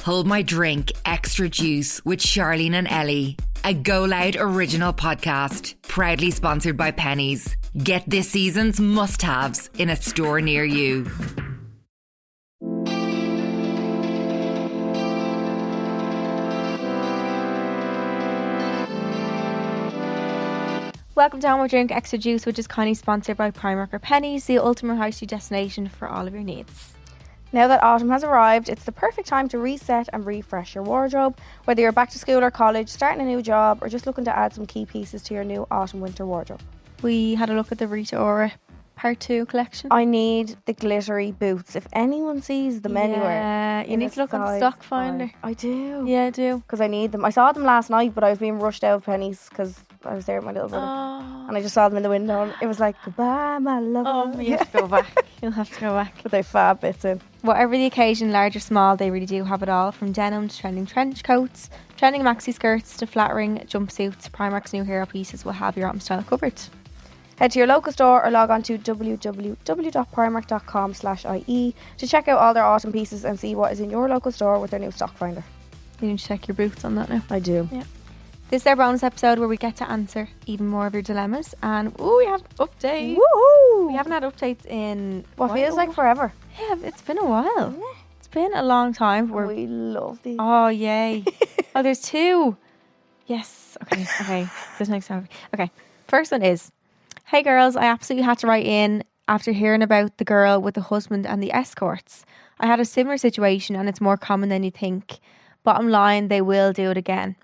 Hold My Drink Extra Juice with Charleen and Ellie, a GoLoud original podcast, proudly sponsored by Pennies. Get this season's must-haves in a store near you. Welcome to Hold My Drink Extra Juice, which is kindly sponsored by Primark or Pennies, the ultimate high street destination for all of your needs. Now that autumn has arrived, it's the perfect time to reset and refresh your wardrobe. Whether you're back to school or college, starting a new job, or just looking to add some key pieces to your new autumn-winter wardrobe. We had a look at the Rita Ora Part 2 collection. I need the glittery boots. If anyone sees them anywhere. You need to look on the stock finder. I do. Yeah, I do. Because I need them. I saw them last night, but I was being rushed out of Pennies because I was there with my little brother. And I just saw them in the window and it was like, goodbye, my love. Oh, you have to go back. You'll have to go back. But they fab bits in. Whatever the occasion, large or small, they really do have it all. From denim to trending trench coats, trending maxi skirts to flattering jumpsuits, Primark's new hero pieces will have your autumn style covered. Head to your local store or log on to www.primark.com/ie to check out all their autumn pieces and see what is in your local store with their new stock finder. You need to check your boots on that now. I do. Yeah. This is our bonus episode where we get to answer even more of your dilemmas. And we have updates. Woohoo! We haven't had updates in what feels like forever. Yeah, it's been a while. Yeah. It's been a long time. We love these. Oh, yay. Oh, there's two. Yes. Okay. This makes sense. Okay. First one is, hey girls, I absolutely had to write in after hearing about the girl with the husband and the escorts. I had a similar situation and it's more common than you think. Bottom line, they will do it again.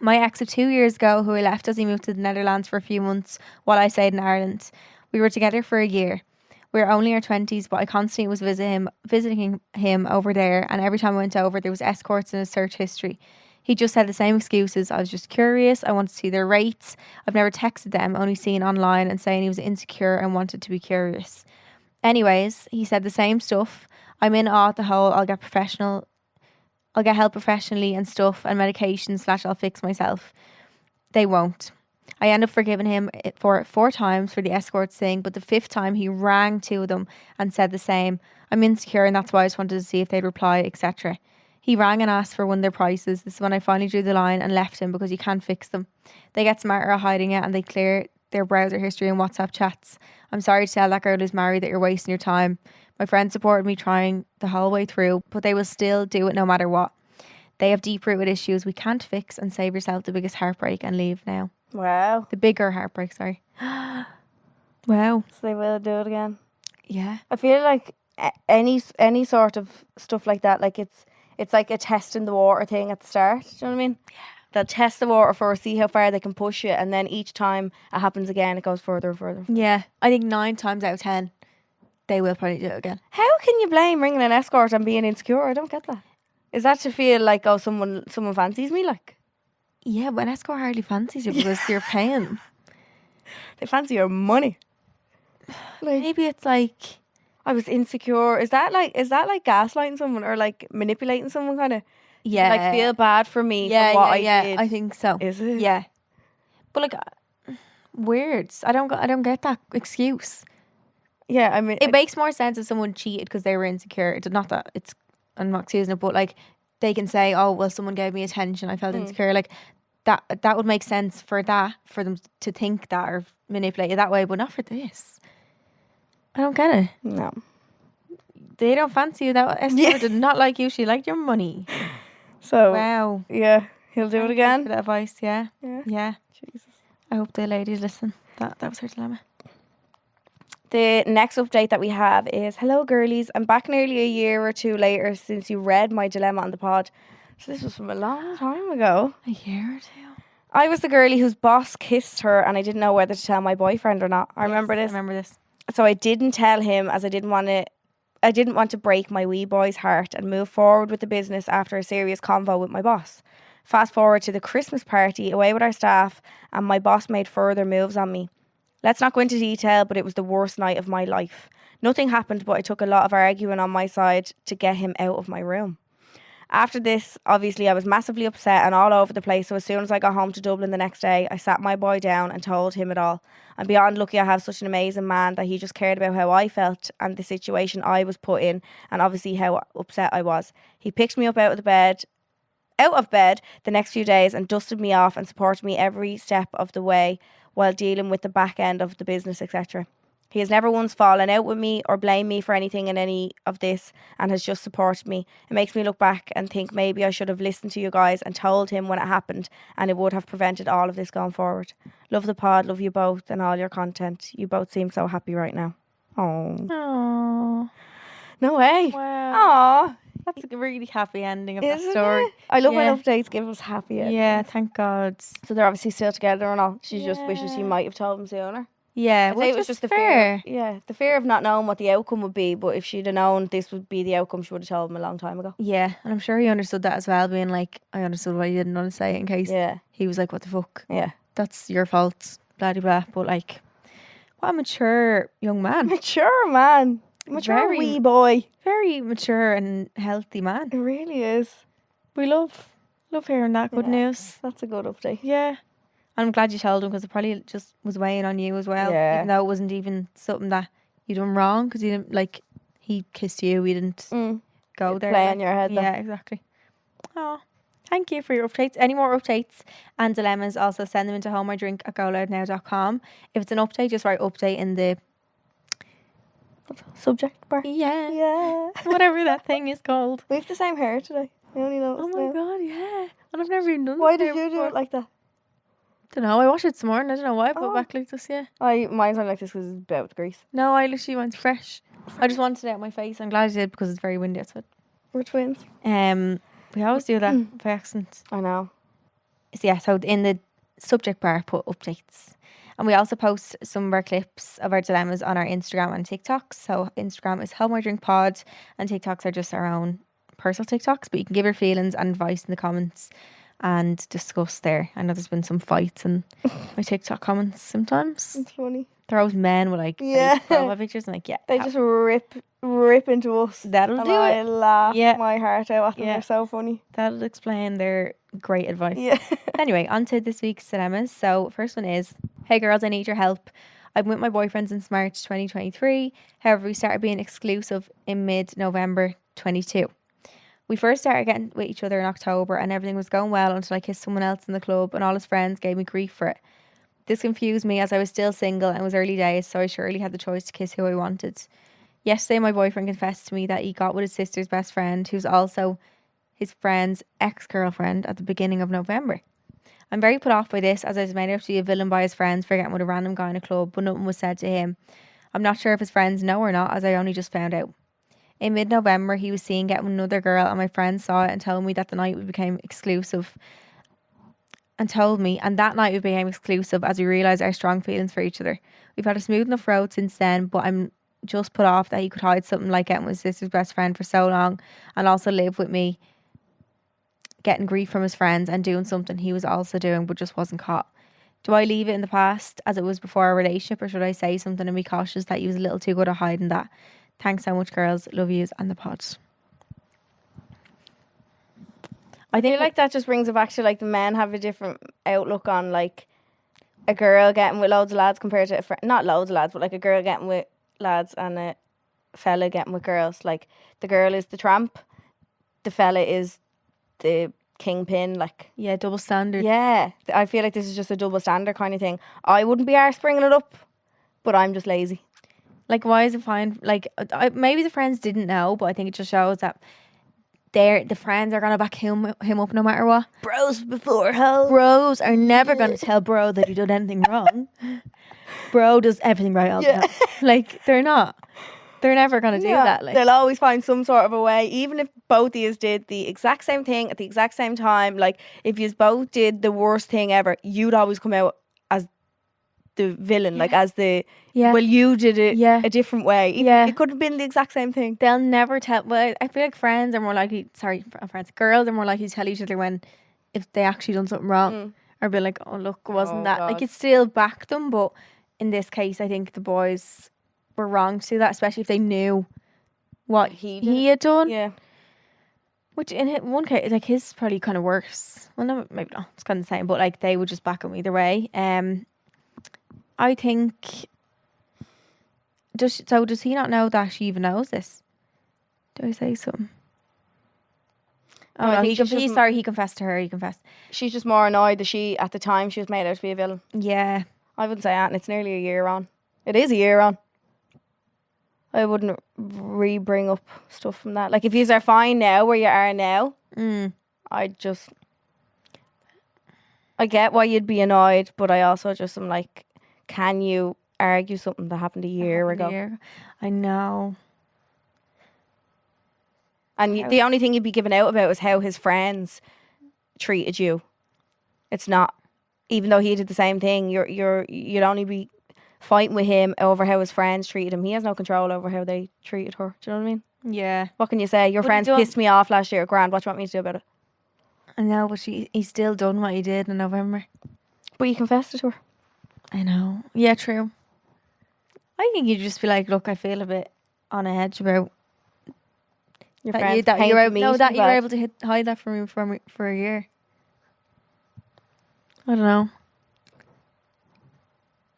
My ex of 2 years ago, who I left as he moved to the Netherlands for a few months while I stayed in Ireland. We were together for a year. We were only in our 20s, but I constantly was visiting him over there, and every time I went over, there was escorts in his search history. He just had the same excuses. I was just curious. I wanted to see their rates. I've never texted them, only seen online and saying he was insecure and wanted to be curious. Anyways, he said the same stuff. I'm in awe at the whole I'll get help professionally and stuff and medication / I'll fix myself. They won't. I end up forgiving him for it 4 times for the escorts thing, but the 5th time he rang 2 of them and said the same. I'm insecure and that's why I just wanted to see if they'd reply, etc. He rang and asked for one of their prices. This is when I finally drew the line and left him because you can't fix them. They get smarter at hiding it and they clear their browser history and WhatsApp chats. I'm sorry to tell that girl who's married that you're wasting your time. My friends supported me trying the whole way through, but they will still do it no matter what. They have deep-rooted issues we can't fix and save yourself the biggest heartbreak and leave now. Wow. The bigger heartbreak, sorry. Wow. So they will do it again. Yeah. I feel like any sort of stuff like that, like it's like a test in the water thing at the start. Do you know what I mean? Yeah. They'll test the water first, see how far they can push it, and then each time it happens again, it goes further and further. Yeah. I think 9 times out of 10, they will probably do it again. How can you blame ringing an escort and being insecure? I don't get that. Is that to feel like, oh, someone fancies me, like? Yeah, but an escort hardly fancies you because you're paying them. They fancy your money. Like, maybe it's like, I was insecure. Is that like gaslighting someone or like manipulating someone, kind of? Yeah. Like feel bad for me for what I did. I think so. Is it? Yeah. But like, weird. I don't get that excuse. Yeah, I mean, it makes more sense if someone cheated because they were insecure. It's not that it's. I'm not excusing it, but like they can say, oh well, someone gave me attention, I felt insecure. Like that would make sense for them to think that or manipulate it that way, but not for this. I don't get it. No, they don't fancy you. That escort did not like you. She liked your money. So wow, yeah, he'll do it again. For that advice, yeah. Jesus. I hope the ladies listen. That was her dilemma. The next update that we have is, hello girlies, I'm back nearly a year or 2 later since you read my dilemma on the pod. So this was from a long time ago. A year or 2? I was the girlie whose boss kissed her and I didn't know whether to tell my boyfriend or not. I remember this. So I didn't tell him as I didn't want to break my wee boy's heart and move forward with the business after a serious convo with my boss. Fast forward to the Christmas party away with our staff and my boss made further moves on me. Let's not go into detail, but it was the worst night of my life. Nothing happened, but I took a lot of arguing on my side to get him out of my room. After this, obviously, I was massively upset and all over the place. So as soon as I got home to Dublin the next day, I sat my boy down and told him it all. I'm beyond lucky I have such an amazing man that he just cared about how I felt and the situation I was put in, and obviously how upset I was. He picked me up out of bed the next few days and dusted me off and supported me every step of the way while dealing with the back end of the business, etc. He has never once fallen out with me or blamed me for anything in any of this and has just supported me. It makes me look back and think maybe I should have listened to you guys and told him when it happened, and it would have prevented all of this going forward. Love the pod, love you both and all your content. You both seem so happy right now. Oh. No way. Wow. Aww. That's a really happy ending of Isn't that story. it? I love when updates give us happy endings. Yeah, thank God. So they're obviously still together and all. She just wishes she might have told him sooner. Yeah, I'd say it was just the fair. fear. Yeah, the fear of not knowing what the outcome would be. But if she'd have known this would be the outcome, she would have told him a long time ago. Yeah, and I'm sure he understood that as well, being like, I understood why you didn't want to say it in case he was like, what the fuck? Yeah. That's your fault, blah, blah, blah. But like, what a mature young man. Mature man. Mature wee boy. Very mature and healthy man. It really is. We love hearing that good news. That's a good update. Yeah. I'm glad you told him because it probably just was weighing on you as well. Yeah. Even though it wasn't even something that you done wrong because you didn't, like, he kissed you. We didn't go there. Play on your head. Yeah, exactly. Oh, thank you for your updates. Any more updates and dilemmas, also send them into homeordrink@goloudnow.com. If it's an update, just write update in the subject bar. Yeah. Yeah. Whatever that thing is called. We have the same hair today. I only noticed. Oh my God, yeah. And I've never even done Why that did you do it like that? Don't know. I washed it this morning. I don't know why I put it back like this, yeah. Mine's only like this because it's about the grease. No, I literally went fresh. I just wanted it out of my face. I'm glad I did because it's very windy outside. We're twins. We always do that by accident. I know. So yeah, so in the subject bar, put updates. And we also post some of our clips of our dilemmas on our Instagram and TikTok. So Instagram is Home I Drink Pod and TikToks are just our own personal TikToks. But you can give your feelings and advice in the comments and discuss there. I know there's been some fights in my TikTok comments sometimes. It's funny. They're always men with like profile pictures and like they just rip into us. That'll do I it. Laugh my heart out at them. They're so funny. That'll explain their great advice. Yeah. Anyway, on to this week's dilemmas. So first one is, hey girls, I need your help. I've been with my boyfriend since March 2023. However, we started being exclusive in mid-November 22. We first started getting with each other in October and everything was going well until I kissed someone else in the club and all his friends gave me grief for it. This confused me as I was still single and it was early days, so I surely had the choice to kiss who I wanted. Yesterday, my boyfriend confessed to me that he got with his sister's best friend, who's also his friend's ex-girlfriend, at the beginning of November. I'm very put off by this as I was made out to be a villain by his friends for getting with a random guy in a club, but nothing was said to him. I'm not sure if his friends know or not, as I only just found out. In mid-November, he was seen getting with another girl and my friends saw it and told me that the night we became exclusive. And that night we became exclusive as we realised our strong feelings for each other. We've had a smooth enough road since then, but I'm just put off that he could hide something like getting with his sister's best friend for so long and also live with me, getting grief from his friends and doing something he was also doing but just wasn't caught. Do I leave it in the past as it was before our relationship, or should I say something and be cautious that he was a little too good at hiding that? Thanks so much, girls. Love yous and the pods. I feel like that just brings it back to like the men have a different outlook on like a girl getting with loads of lads compared to not loads of lads, but like a girl getting with lads and a fella getting with girls. Like the girl is the tramp, the fella is the kingpin. Like double standard. Yeah, I feel like this is just a double standard kind of thing. I wouldn't be arsed bringing it up, but I'm just lazy. Like, why is it fine? Like, maybe the friends didn't know, but I think it just shows that the friends are gonna back him up no matter what. Bros before hoes. Bros are never gonna tell bro that he did anything wrong. Bro does everything right all the time. Like, they're not. They're never gonna do that. Like, they'll always find some sort of a way, even if both of you did the exact same thing at the exact same time. Like, if you both did the worst thing ever, you'd always come out as the villain, like as the well, you did it a different way. It could have been the exact same thing. They'll never tell. Well, I feel like friends are more likely. Girls are more likely to tell each other when if they actually done something wrong, or be like, "Oh look, wasn't that?" God. Like, it still back them, but in this case, I think the boys were wrong to do that, especially if they knew what he had done. Yeah. Which in one case, like his probably kind of worse. Well, no, maybe not. It's kind of the same, but like they would just back him either way. I think. Does he not know that she even knows this? Do I say something? Oh, no, he confessed to her. He confessed. She's just more annoyed that she, at the time, she was made out to be a villain. Yeah. I wouldn't say that, and it's nearly a year on. It is a year on. I wouldn't bring up stuff from that. Like, if you are fine now where you are now, I get why you'd be annoyed, but I also just am like, can you argue something that happened a year ago? I know. And the only thing you'd be giving out about is how his friends treated you. It's not, even though he did the same thing, you'd only be fighting with him over how his friends treated him. He has no control over how they treated her. Do you know what I mean? Yeah. What can you say? Your friends pissed me off last year. Grand. What do you want me to do about it? I know, but he's still done what he did in November. But you confessed it to her. I know. Yeah, true. I think you'd just be like, look, I feel a bit on edge about your friends that you were able to hide that from me for a year. I don't know.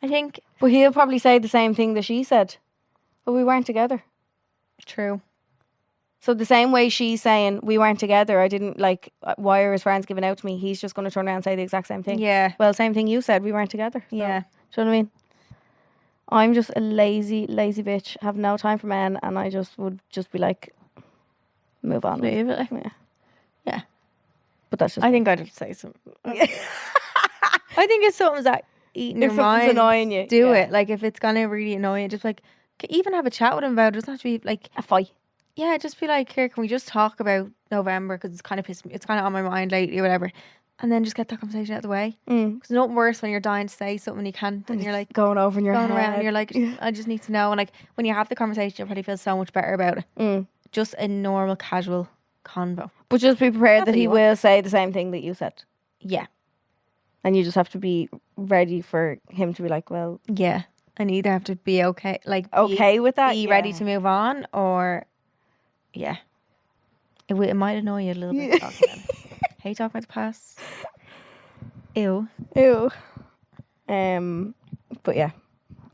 I think. But he'll probably say the same thing that she said. But we weren't together. True. So the same way she's saying we weren't together, I didn't like, why are his friends giving out to me? He's just going to turn around and say the exact same thing. Yeah. Well, same thing you said, we weren't together. So, yeah. Do you know what I mean? I'm just a lazy bitch. Have no time for men, and I would be like, move on. Leave it. Yeah. But that's just. I think I'd say something. I think it's something that eating your mind. If something's annoying you, do it. Like if it's gonna really annoy you, just like even have a chat with him about it. It doesn't have to be like a fight. Yeah, just be like, here, can we just talk about November because it's kind of pissed me. It's kind of on my mind lately, or whatever. And then just get that conversation out of the way. Because nothing worse when you're dying to say something you can't, and you're like going over in your head. Around, and you're like, I just need to know. And like when you have the conversation, you'll probably feel so much better about it. Just a normal, casual convo. But just be prepared that he will say the same thing that you said. Yeah. And you just have to be ready for him to be like, well, yeah. And either have to be okay, like okay with that, be ready to move on, or yeah, it might annoy you a little bit. Talking about it. Hate talking about the past. Ew. But yeah,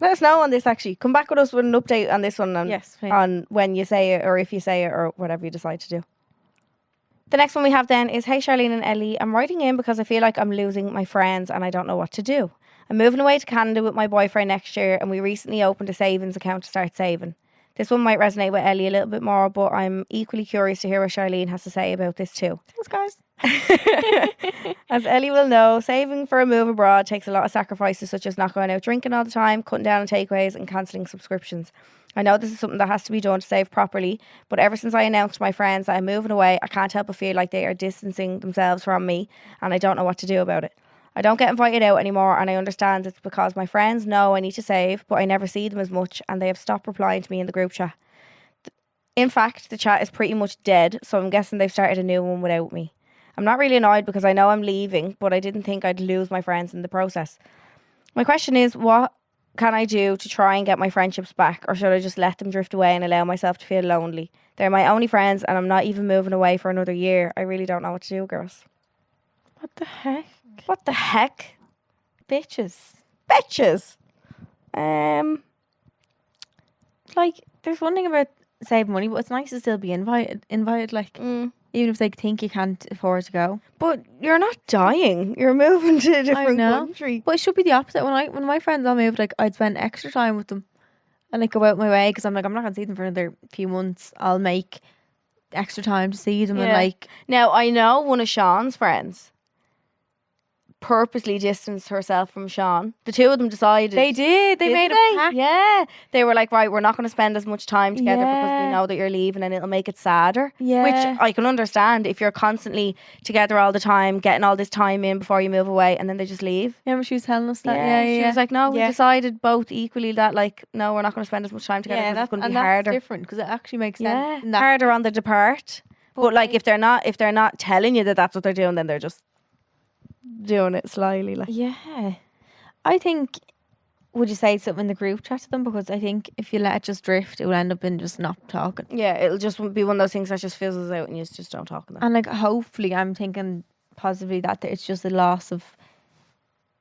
let us know on this. Actually, come back with us with an update on this one. On when you say it, or if you say it, or whatever you decide to do. The next one we have then is, hey Charleen and Ellie, I'm writing in because I feel like I'm losing my friends and I don't know what to do. I'm moving away to Canada with my boyfriend next year, and we recently opened a savings account to start saving. This one might resonate with Ellie a little bit more, but I'm equally curious to hear what Charleen has to say about this too. Thanks, guys. As Ellie will know, saving for a move abroad takes a lot of sacrifices, such as not going out drinking all the time, cutting down on takeaways and cancelling subscriptions. I know this is something that has to be done to save properly, but ever since I announced to my friends that I'm moving away, I can't help but feel like they are distancing themselves from me, and I don't know what to do about it. I don't get invited out anymore, and I understand it's because my friends know I need to save, but I never see them as much, and they have stopped replying to me in the group chat. In fact, the chat is pretty much dead, so I'm guessing they've started a new one without me. I'm not really annoyed because I know I'm leaving, but I didn't think I'd lose my friends in the process. My question is, what can I do to try and get my friendships back, or should I just let them drift away and allow myself to feel lonely? They're my only friends, and I'm not even moving away for another year. I really don't know what to do, girls. What the heck? What the heck? Bitches. Like, there's one thing about saving money, but it's nice to still be invited, like, even if they think you can't afford to go. But you're not dying. You're moving to a different country. But it should be the opposite. When my friends all moved, like, I'd spend extra time with them and like go out my way, because I'm like, I'm not going to see them for another few months. I'll make extra time to see them. And like, now I know one of Sean's friends purposely distanced herself from Sean. The two of them decided. They did. They made a pact. Yeah. They were like, right, we're not going to spend as much time together because we know that you're leaving and it'll make it sadder. Yeah. Which I can understand if you're constantly together all the time, getting all this time in before you move away, and then they just leave. Remember she was telling us that? Yeah. She was like, no, we decided both equally that, like, no, we're not going to spend as much time together because it's going to be harder. That's different, because it actually makes sense. Yeah. Harder on the depart. But like, if they're not telling you that that's what they're doing, then they're just doing it slyly, like. Yeah, I think would you say something in the group chat to them? Because I think if you let it just drift, it will end up in just not talking. Yeah, it'll just be one of those things that just fizzles out and you just don't talk. And like, hopefully, I'm thinking positively that it's just a loss of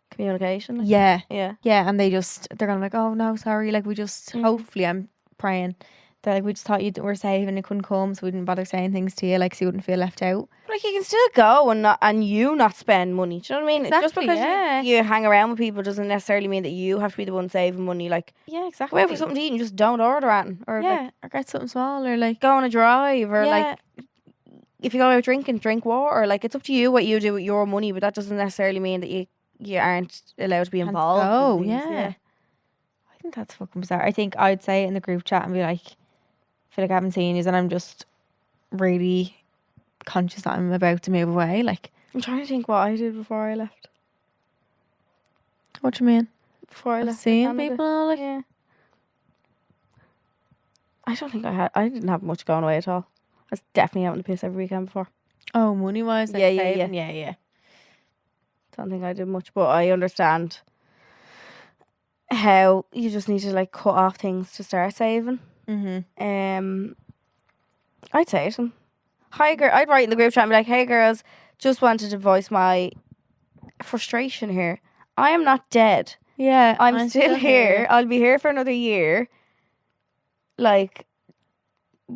communication. Yeah. Yeah. Yeah, and they're gonna be like, oh no, sorry. Like, we just, hopefully, I'm praying that like we just thought you were safe and you couldn't come, so we didn't bother saying things to you, like, so you wouldn't feel left out. Like, you can still go and not spend money. Do you know what I mean? Exactly, just because you hang around with people doesn't necessarily mean that you have to be the one saving money. Like, yeah, exactly. go out for something to eat and just don't order anything. Or like, or get something small, or like go on a drive, or like if you go out drinking, drink water. Like, it's up to you what you do with your money, but that doesn't necessarily mean that you aren't allowed to be involved. Oh, yeah. I think that's fucking bizarre. I think I'd say it in the group chat and be like, I feel like I haven't seen you and I'm just really conscious that I'm about to move away. Like, I'm trying to think what I did before I left. What do you mean? Before I left seeing Canada. people, like, yeah. I don't think I didn't have much going away at all. I was definitely out on the piss every weekend before. Oh, money wise, like yeah. Don't think I did much, but I understand how you just need to like cut off things to start saving. I'd say to them, hi girl. I'd write in the group chat and be like, hey girls, just wanted to voice my frustration here. I am not dead. Yeah, I'm still here. I'll be here for another year. Like,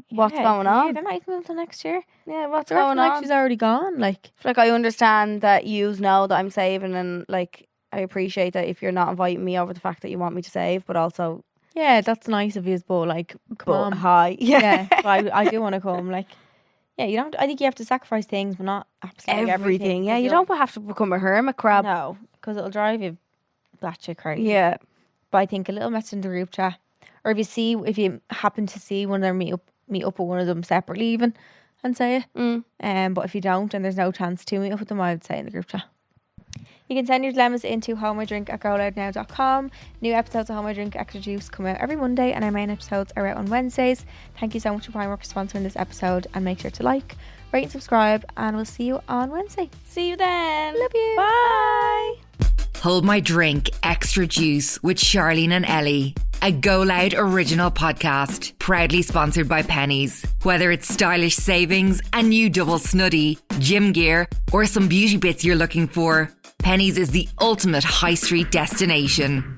what's going on? Yeah, they might move till next year. Yeah, what's going on? Like, she's already gone. Like I understand that you know that I'm saving, and like I appreciate that if you're not inviting me over the fact that you want me to save, but also that's nice of you, but like, come on. Hi. Yeah, but I do want to come. Like, yeah, you don't. I think you have to sacrifice things, but not absolutely everything. Yeah, you don't have to become a hermit crab. No, because it'll drive you batshit crazy. Yeah, but I think a little message in the group chat, or if you happen to see one of them meet up with one of them separately, even, and say it. But if you don't and there's no chance to meet up with them, I would say in the group chat. You can send your dilemmas into homeidrink@GoLoudNow.com. New episodes of Home I Drink Extra Juice come out every Monday, and our main episodes are out on Wednesdays. Thank you so much to Primark for sponsoring this episode, and make sure to like, rate and subscribe, and we'll see you on Wednesday. See you then. Love you. Bye. Hold My Drink Extra Juice with Charleen and Ellie, a GoLoud original podcast, proudly sponsored by Pennies. Whether it's stylish savings, a new double snuddy, gym gear, or some beauty bits you're looking for, Pennies is the ultimate high street destination.